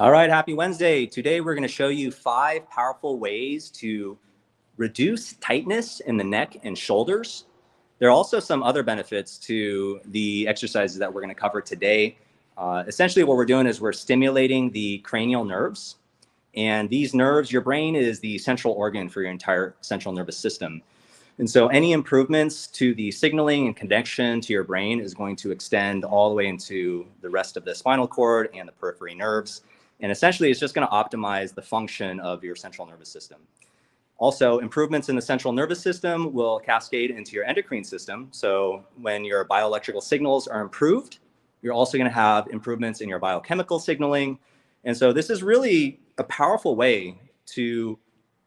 All right, happy Wednesday. Today we're going to show you 5 powerful ways to reduce tightness in the neck and shoulders. There are also some other benefits to the exercises that we're going to cover today. Essentially what we're doing is we're stimulating the cranial nerves. And these nerves, your brain is the central organ for your entire central nervous system. And so any improvements to the signaling and connection to your brain is going to extend all the way into the rest of the spinal cord and the periphery nerves. And essentially, it's just going to optimize the function of your central nervous system. Also, improvements in the central nervous system will cascade into your endocrine system. So when your bioelectrical signals are improved, you're also going to have improvements in your biochemical signaling. And so this is really a powerful way to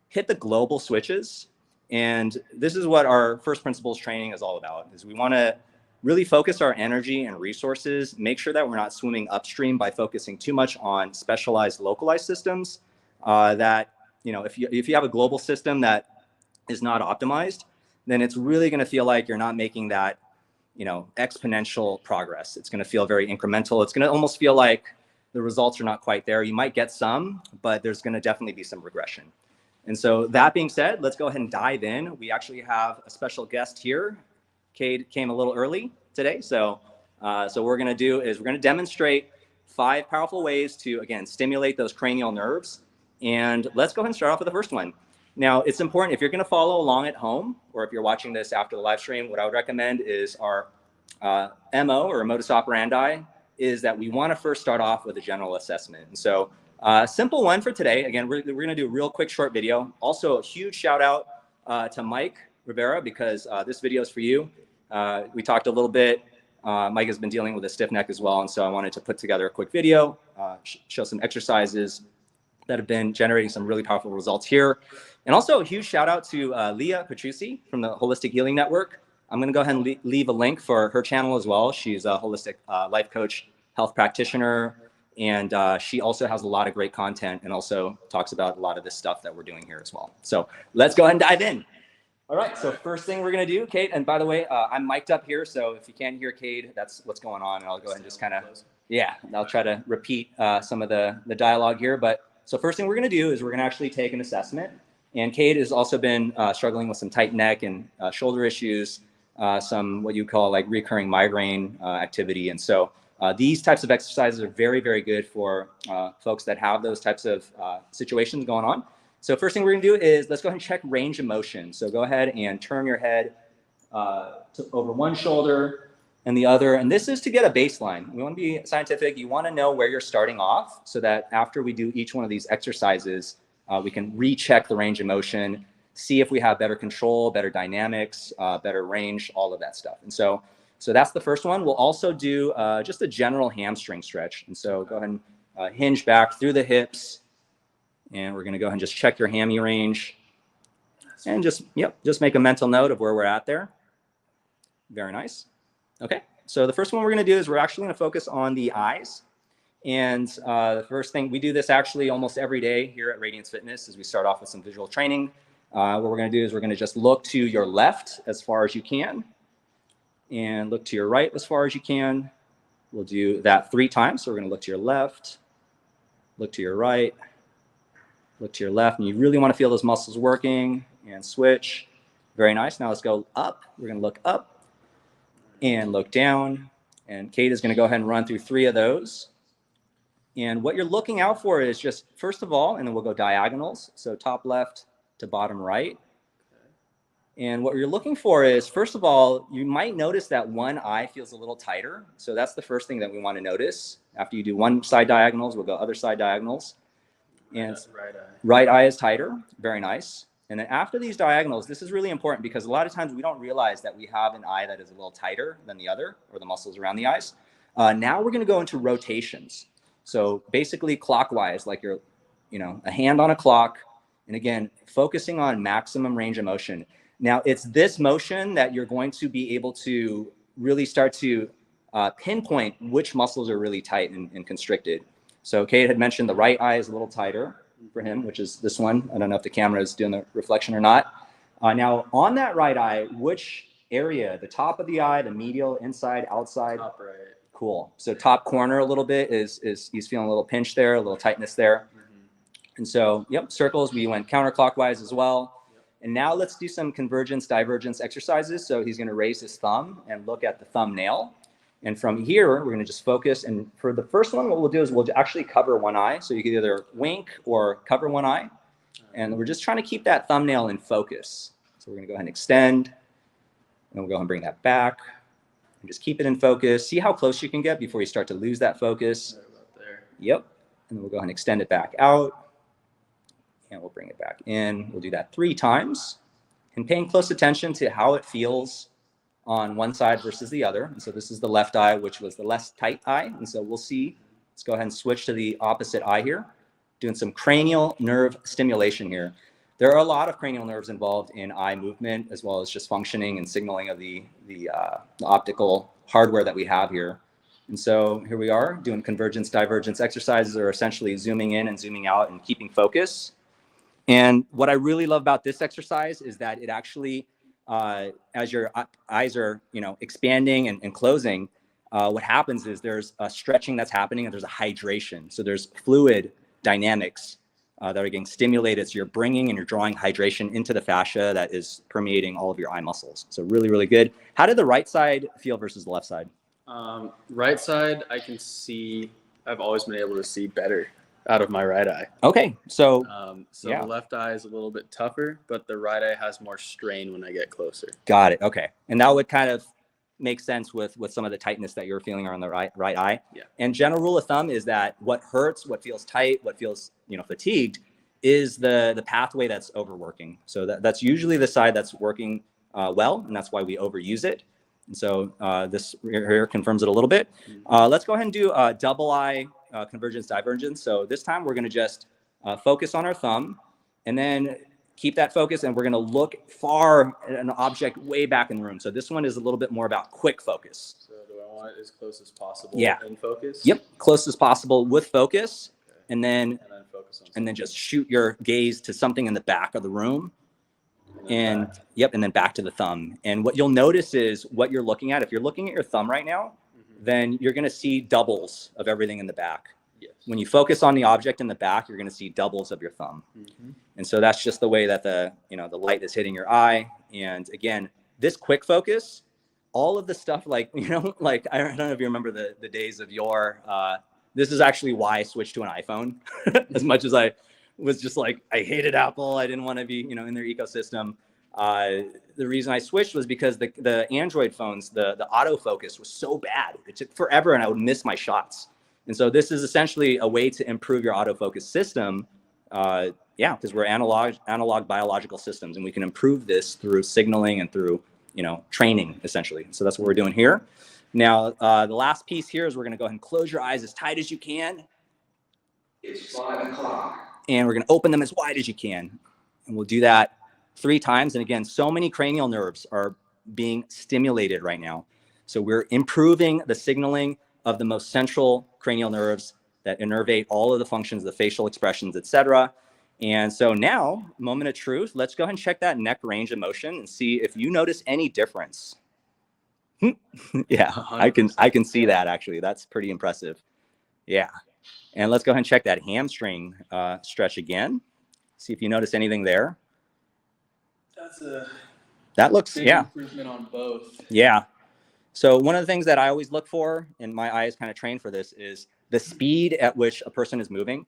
hit the global switches. And this is what our first principles training is all about, is we want to really focus our energy and resources, make sure that we're not swimming upstream by focusing too much on specialized, localized systems that, if you have a global system that is not optimized, then it's really going to feel like you're not making that, exponential progress. It's going to feel very incremental. It's going to almost feel like the results are not quite there. You might get some, but there's going to definitely be some regression. And so that being said, let's go ahead and dive in. We actually have a special guest here. Cade came a little early today, so what we're going to do is we're going to demonstrate 5 powerful ways to, again, stimulate those cranial nerves. And let's go ahead and start off with the first one. Now, it's important, if you're going to follow along at home, or if you're watching this after the live stream, what I would recommend is our MO, or modus operandi, is that we want to first start off with a general assessment. And so simple one for today. Again, we're going to do a real quick short video. Also, a huge shout out to Mike Rivera, because this video is for you. We talked a little bit. Mike has been dealing with a stiff neck as well, and so I wanted to put together a quick video, show some exercises that have been generating some really powerful results here. And also a huge shout out to Leah Petrucci from the Holistic Healing Network. I'm going to go ahead and leave a link for her channel as well. She's a holistic life coach, health practitioner, and she also has a lot of great content and also talks about a lot of this stuff that we're doing here as well. So let's go ahead and dive in. All right, so first thing we're going to do, Cade, and by the way, I'm mic'd up here, so if you can't hear Cade, that's what's going on, and I'll go ahead and just kind of, I'll try to repeat some of the dialogue here. But so first thing we're going to do is we're going to actually take an assessment, and Cade has also been struggling with some tight neck and shoulder issues, some what you call like recurring migraine activity, and so these types of exercises are very, very good for folks that have those types of situations going on. So first thing we're going to do is let's go ahead and check range of motion. So go ahead and turn your head over one shoulder and the other. And this is to get a baseline. We want to be scientific. You want to know where you're starting off so that after we do each one of these exercises, we can recheck the range of motion, see if we have better control, better dynamics, better range, all of that stuff. And so that's the first one. We'll also do just a general hamstring stretch. And so go ahead and hinge back through the hips. And we're going to go ahead and just check your hammy range and just make a mental note of where we're at there. Very nice. Okay, so the first one we're going to do is we're actually going to focus on the eyes. And the first thing, we do this actually almost every day here at Radiance Fitness, is we start off with some visual training. What we're going to do is we're going to just look to your left as far as you can and look to your right as far as you can. We'll do that 3 times. So we're going to look to your left, look to your right, look to your left, and you really want to feel those muscles working, and switch. Very nice. Now let's go up. We're going to look up and look down. And Cade is going to go ahead and run through 3 of those. And what you're looking out for is just, first of all, and then we'll go diagonals. So top left to bottom right. And what you're looking for is, first of all, you might notice that one eye feels a little tighter. So that's the first thing that we want to notice. After you do one side diagonals, we'll go other side diagonals. And right eye is tighter. Very nice. And then after these diagonals, this is really important because a lot of times we don't realize that we have an eye that is a little tighter than the other, or the muscles around the eyes. Now we're going to go into rotations. So basically clockwise, like you're, a hand on a clock. And again, focusing on maximum range of motion. Now it's this motion that you're going to be able to really start to pinpoint which muscles are really tight and constricted. So Cade had mentioned the right eye is a little tighter for him, which is this one. I don't know if the camera is doing the reflection or not. Now on that right eye, which area, the top of the eye, the medial, inside, outside? Top right. Cool. So top corner a little bit is he's feeling a little pinch there, a little tightness there. And so, yep, circles, we went counterclockwise as well. And now let's do some convergence, divergence exercises. So he's gonna raise his thumb and look at the thumbnail. And from here, we're gonna just focus. And for the first one, what we'll do is we'll actually cover one eye. So you can either wink or cover one eye. And we're just trying to keep that thumbnail in focus. So we're gonna go ahead and extend. And we'll go ahead and bring that back. And just keep it in focus. See how close you can get before you start to lose that focus. Right about there. Yep. And then we'll go ahead and extend it back out. And we'll bring it back in. We'll do that 3 times. And paying close attention to how it feels on one side versus the other. And so this is the left eye, which was the less tight eye. And so we'll see. Let's go ahead and switch to the opposite eye here. Doing some cranial nerve stimulation here. There are a lot of cranial nerves involved in eye movement, as well as just functioning and signaling of the optical hardware that we have here. And so here we are doing convergence, divergence exercises, or essentially zooming in and zooming out and keeping focus. And what I really love about this exercise is that it actually, as your eyes are, expanding and closing, what happens is there's a stretching that's happening and there's a hydration. So there's fluid dynamics that are getting stimulated. So you're bringing and you're drawing hydration into the fascia that is permeating all of your eye muscles. So really, really good. How did the right side feel versus the left side? Right side, I can see, I've always been able to see better out of my right eye. Okay, so The left eye is a little bit tougher, but the right eye has more strain when I get closer. Got it. Okay, and that would kind of make sense with some of the tightness that you're feeling on the right eye. Yeah. And general rule of thumb is that what hurts, what feels tight, what feels fatigued, is the pathway that's overworking. So that's usually the side that's working well, and that's why we overuse it. And so this here confirms it a little bit. Let's go ahead and do double eye convergence divergence. So this time we're going to just focus on our thumb and then keep that focus, and we're going to look far at an object way back in the room. So this one is a little bit more about quick focus. So do I want it as close as possible in focus? Yep, close as possible with focus. Okay. And then focus on and then just shoot your gaze to something in the back of the room. And then back to the thumb. And what you'll notice is what you're looking at. If you're looking at your thumb right now, then you're going to see doubles of everything in the back. Yes. When you focus on the object in the back, you're going to see doubles of your thumb. And so that's just the way that the light is hitting your eye. And again, this quick focus, all of the stuff like I don't know if you remember the days of yore. This is actually why I switched to an iPhone. As much as I was just like, I hated Apple. I didn't want to be, in their ecosystem. The reason I switched was because the Android phones, the autofocus was so bad. It took forever and I would miss my shots. And so this is essentially a way to improve your autofocus system. Because we're analog biological systems, and we can improve this through signaling and through, training essentially. So that's what we're doing here. Now, the last piece here is we're going to go ahead and close your eyes as tight as you can. It's 5 o'clock. And we're going to open them as wide as you can. And we'll do that 3 times. And again, so many cranial nerves are being stimulated right now. So we're improving the signaling of the most central cranial nerves that innervate all of the functions, the facial expressions, etc. And so now, moment of truth, let's go ahead and check that neck range of motion and see if you notice any difference. Yeah, 100%. I can see that actually. That's pretty impressive. Yeah. And let's go ahead and check that hamstring stretch again. See if you notice anything there. That looks big improvement on both. Yeah. So one of the things that I always look for, and my eye is kind of trained for this, is the speed at which a person is moving.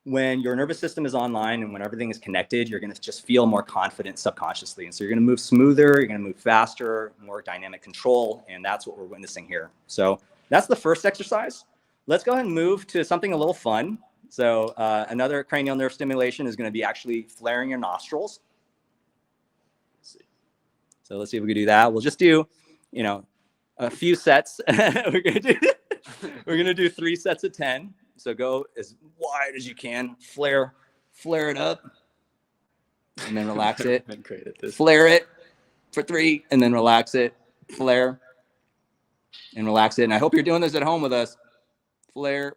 When your nervous system is online and when everything is connected, you're going to just feel more confident subconsciously. And so you're going to move smoother, you're going to move faster, more dynamic control. And that's what we're witnessing here. So that's the first exercise. Let's go ahead and move to something a little fun. So another cranial nerve stimulation is going to be actually flaring your nostrils. So let's see if we can do that. We'll just do, a few sets. We're going to do 3 sets of 10. So go as wide as you can, flare it up, and then relax it. I'm great at this. Flare it for 3, and then relax it, flare, and relax it. And I hope you're doing this at home with us. Flare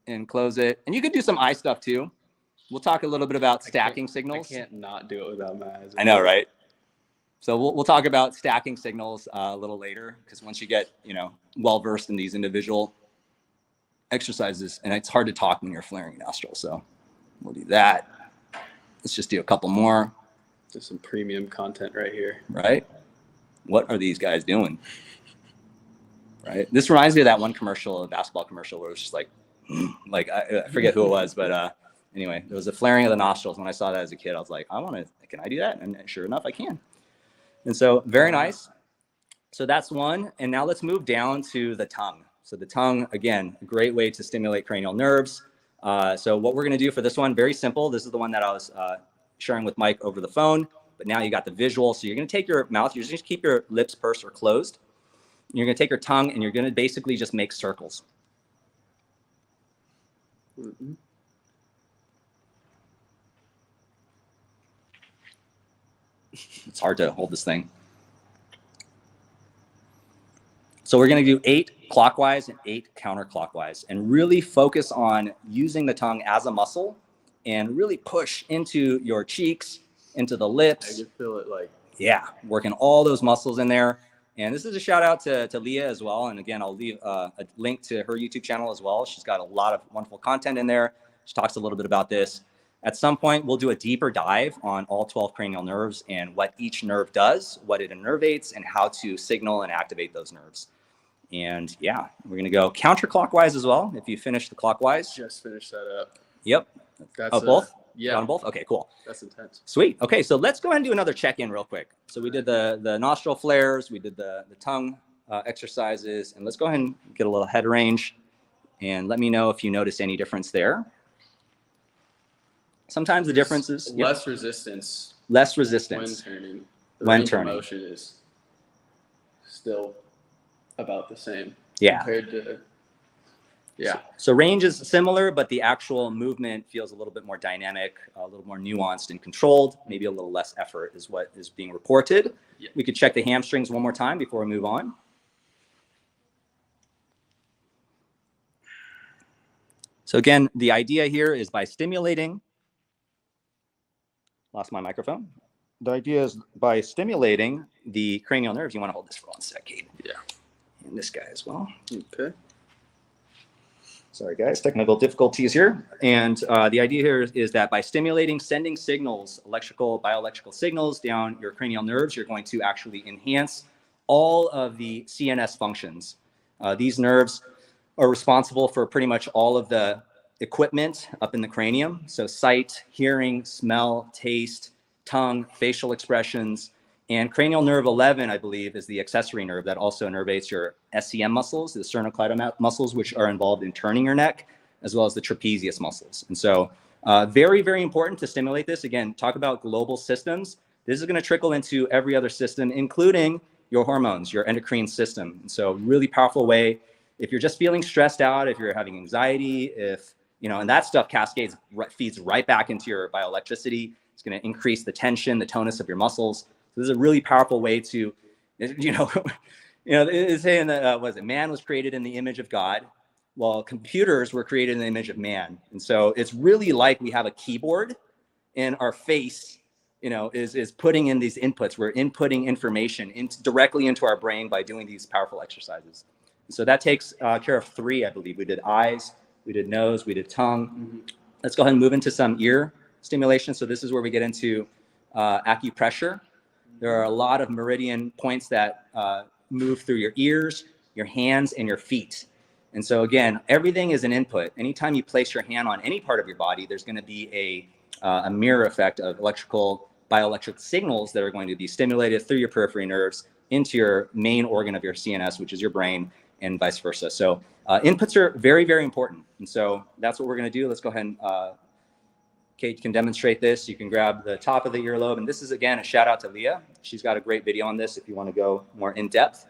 and close it. And you could do some eye stuff too. We'll talk a little bit about stacking signals. I can't not do it without my eyes. I know, right? So we'll talk about stacking signals a little later, because once you get, well versed in these individual exercises, and it's hard to talk when you're flaring your nostrils. So we'll do that. Let's just do a couple more. There's some premium content right here. Right? What are these guys doing? Right? This reminds me of that one commercial, a basketball commercial, where it was just like I forget who it was, but anyway, there was a flaring of the nostrils. When I saw that as a kid, I was like, can I do that? And sure enough, I can. And so very nice. So that's one. And now let's move down to the tongue. So the tongue, again, a great way to stimulate cranial nerves. So what we're going to do for this one, very simple. This is the one that I was sharing with Mike over the phone, but now you got the visual. So you're going to take your mouth, you're just keep your lips pursed or closed. You're going to take your tongue and you're going to basically just make circles. Mm-hmm. It's hard to hold this thing. So we're going to do 8 clockwise and 8 counterclockwise, and really focus on using the tongue as a muscle and really push into your cheeks, into the lips. I can feel it Yeah, working all those muscles in there. And this is a shout out to Leah as well. And again, I'll leave a link to her YouTube channel as well. She's got a lot of wonderful content in there. She talks a little bit about this. At some point, we'll do a deeper dive on all 12 cranial nerves and what each nerve does, what it innervates, and how to signal and activate those nerves. And yeah, we're going to go counterclockwise as well. If you finish the clockwise. Just finished that up. Yep. That's both? Yeah. On both? Okay, cool. That's intense. Sweet. Okay, so let's go ahead and do another check-in real quick. So we did the nostril flares, we did the tongue exercises, and let's go ahead and get a little head range and let me know if you notice any difference there. Sometimes the difference is less resistance. Less resistance. When turning. When turning. The motion is still about the same. Yeah. Compared to, yeah. So range is similar, but the actual movement feels a little bit more dynamic, a little more nuanced and controlled. Maybe a little less effort is what is being reported. Yeah. We could check the hamstrings one more time before we move on. So again, the idea here is by stimulating, lost my microphone. The idea is by stimulating the cranial nerves. You want to hold this for 1 second. Yeah. And this guy as well. Okay. Sorry, guys, technical difficulties here. And the idea here is that by stimulating, sending signals, electrical, bioelectrical signals down your cranial nerves, you're going to actually enhance all of the CNS functions. These nerves are responsible for pretty much all of the equipment up in the cranium. So sight, hearing, smell, taste, tongue, facial expressions. And cranial nerve 11, I believe, is the accessory nerve that also innervates your SCM muscles, the sternocleidomastoid muscles, which are involved in turning your neck, as well as the trapezius muscles. And so very, very important to stimulate this. Again, talk about global systems. This is going to trickle into every other system, including your hormones, your endocrine system. And so really powerful way. If you're just feeling stressed out, if you're having anxiety, if, and that stuff cascades, feeds right back into your bioelectricity. It's going to increase the tension, the tonus of your muscles. So this is a really powerful way to, it's saying that, man was created in the image of God, while computers were created in the image of man. And so it's really like we have a keyboard and our face, is putting in these inputs. We're inputting information directly into our brain by doing these powerful exercises. And so that takes care of 3, I believe. We did eyes, we did nose, we did tongue. Mm-hmm. Let's go ahead and move into some ear stimulation. So this is where we get into acupressure. There are a lot of meridian points that move through your ears, your hands, and your feet. And so again, everything is an input. Anytime you place your hand on any part of your body, there's going to be a mirror effect of bioelectric signals that are going to be stimulated through your periphery nerves into your main organ of your CNS, which is your brain, and vice versa. So inputs are very, very important. And so that's what we're going to do. Let's go ahead and Kate can demonstrate this. You can grab the top of the earlobe. And this is, again, a shout out to Leah. She's got a great video on this if you want to go more in depth.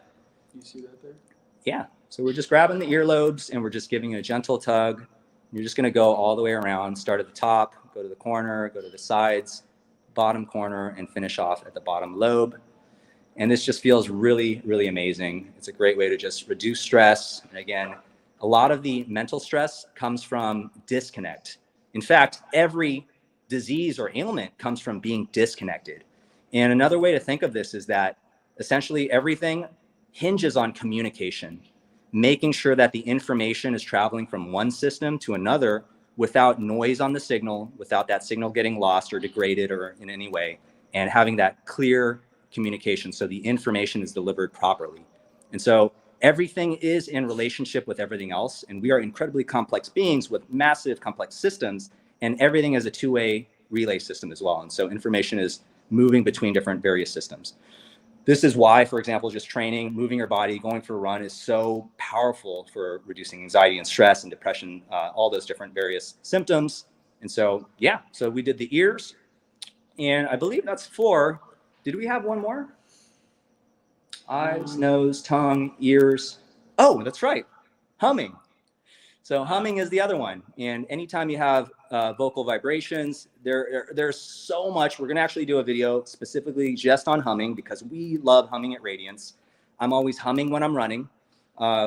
You see that there? Yeah. So we're just grabbing the earlobes and we're just giving a gentle tug. You're just going to go all the way around, start at the top, go to the corner, go to the sides, bottom corner, and finish off at the bottom lobe. And this just feels really, really amazing. It's a great way to just reduce stress. And again, a lot of the mental stress comes from disconnect. In fact, every disease or ailment comes from being disconnected. And another way to think of this is that essentially everything hinges on communication, making sure that the information is traveling from one system to another without noise on the signal, without that signal getting lost or degraded or in any way, and having that clear communication so the information is delivered properly. And so everything is in relationship with everything else, and we are incredibly complex beings with massive complex systems, and everything is a two-way relay system as well. And so information is moving between different various systems. This is why, for example, just training, moving your body, going for a run is so powerful for reducing anxiety and stress and depression, all those different various symptoms. And so, yeah, so we did the ears, and I believe that's 4. Did we have one more? Eyes, nose, tongue, ears. Oh, that's right, humming. So humming is the other one. And anytime you have vocal vibrations, there's so much. We're going to actually do a video specifically just on humming because we love humming at Radiance. I'm always humming when I'm running.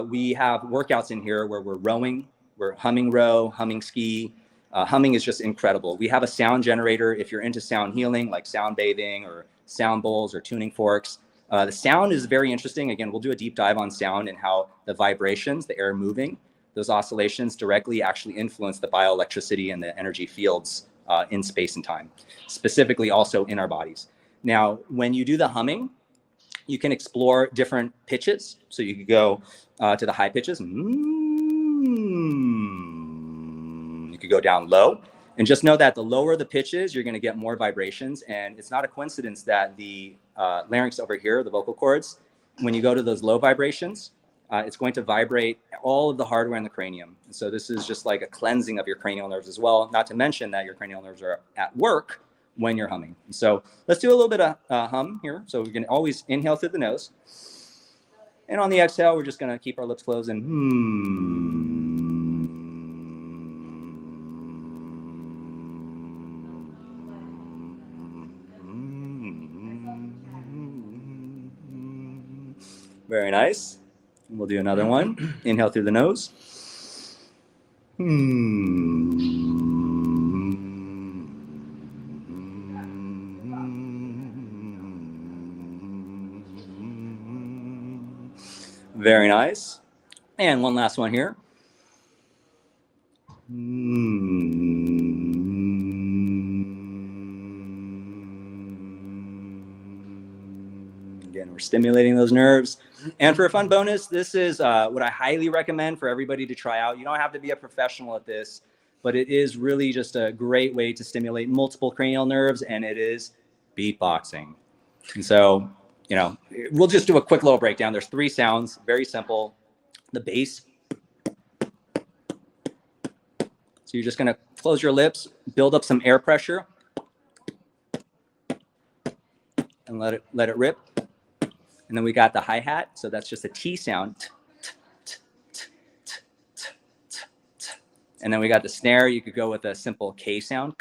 We have workouts in here where we're rowing, we're humming row, humming ski. Humming is just incredible. We have a sound generator if you're into sound healing, like sound bathing or sound bowls or tuning forks. The sound is very interesting. Again, we'll do a deep dive on sound and how the vibrations, the air moving, those oscillations directly actually influence the bioelectricity and the energy fields in space and time, specifically also in our bodies. Now, when you do the humming, you can explore different pitches. So you could go to the high pitches. You could go down low. And just know that the lower the pitches, you're going to get more vibrations. And it's not a coincidence that the larynx over here, the vocal cords, when you go to those low vibrations, it's going to vibrate all of the hardware in the cranium. And so this is just like a cleansing of your cranial nerves as well, not to mention that your cranial nerves are at work when you're humming. And so let's do a little bit of hum here. So we can always inhale through the nose. And on the exhale, we're just going to keep our lips closed and Very nice. We'll do another one. Inhale through the nose. Very nice. And one last one here. Again, we're stimulating those nerves. And for a fun bonus, this is what I highly recommend for everybody to try out. You don't have to be a professional at this, but it is really just a great way to stimulate multiple cranial nerves, and it is beatboxing. And so, you know, we'll just do a quick little breakdown. There's 3 sounds, very simple. The bass. So you're just going to close your lips, build up some air pressure, and let it rip. And then we got the hi-hat. So that's just a T sound. And then we got the snare. You could go with a simple K sound.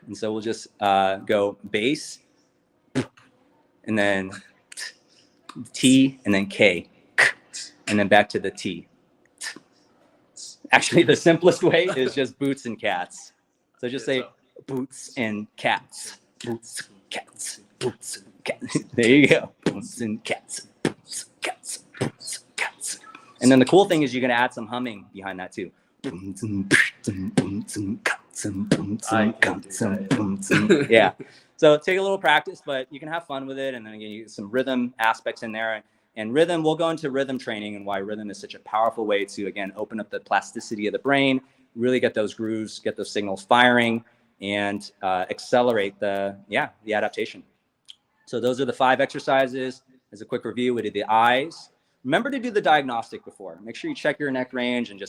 And so we'll just go bass, and then T, and then K, and then back to the T. Actually, the simplest way is just boots and cats. So just say boots and cats. Boots, cats, boots, cats. There you go. Boots and cats, boots, cats, boots, cats. And then the cool thing is you're going to add some humming behind that too. Yeah. So take a little practice, but you can have fun with it. And then again, you get some rhythm aspects in there. And rhythm, we'll go into rhythm training and why rhythm is such a powerful way to, again, open up the plasticity of the brain, really get those grooves, get those signals firing, and accelerate the adaptation. So those are the 5 exercises. As a quick review, we did the eyes. Remember to do the diagnostic before. Make sure you check your neck range and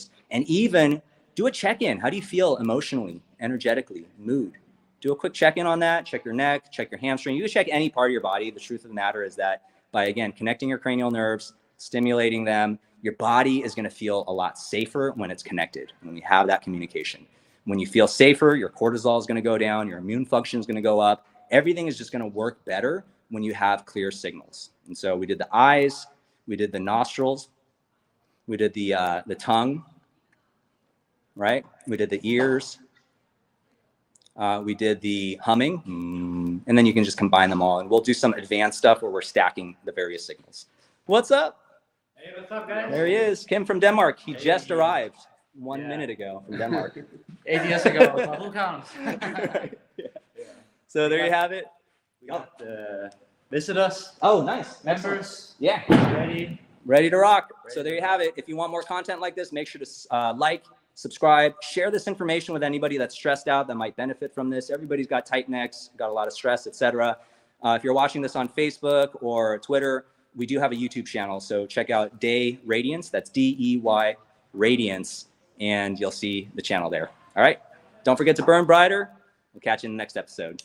even do a check-in. How do you feel emotionally, energetically, mood? Do a quick check-in on that. Check your neck, check your hamstring. You can check any part of your body. The truth of the matter is that by, again, connecting your cranial nerves, stimulating them, your body is going to feel a lot safer when it's connected, when we have that communication. When you feel safer, your cortisol is going to go down, your immune function is going to go up. Everything is just going to work better when you have clear signals. And so we did the eyes, we did the nostrils, we did the tongue, right? We did the ears, We did the humming, and then you can just combine them all. And we'll do some advanced stuff where we're stacking the various signals. What's up? Hey, what's up, guys? There he is, Kim from Denmark. He just arrived 1 minute ago from Denmark. 8 years ago, so who counts? So there you have it. We got visitors, Oh, nice. members, Yeah. Ready to rock. So there you have it. If you want more content like this, make sure to like, subscribe, share this information with anybody that's stressed out that might benefit from this. Everybody's got tight necks, got a lot of stress, etc. If you're watching this on Facebook or Twitter, we do have a YouTube channel. So check out Day Radiance. That's DEY Radiance, and you'll see the channel there. All right. Don't forget to burn brighter. We'll catch you in the next episode.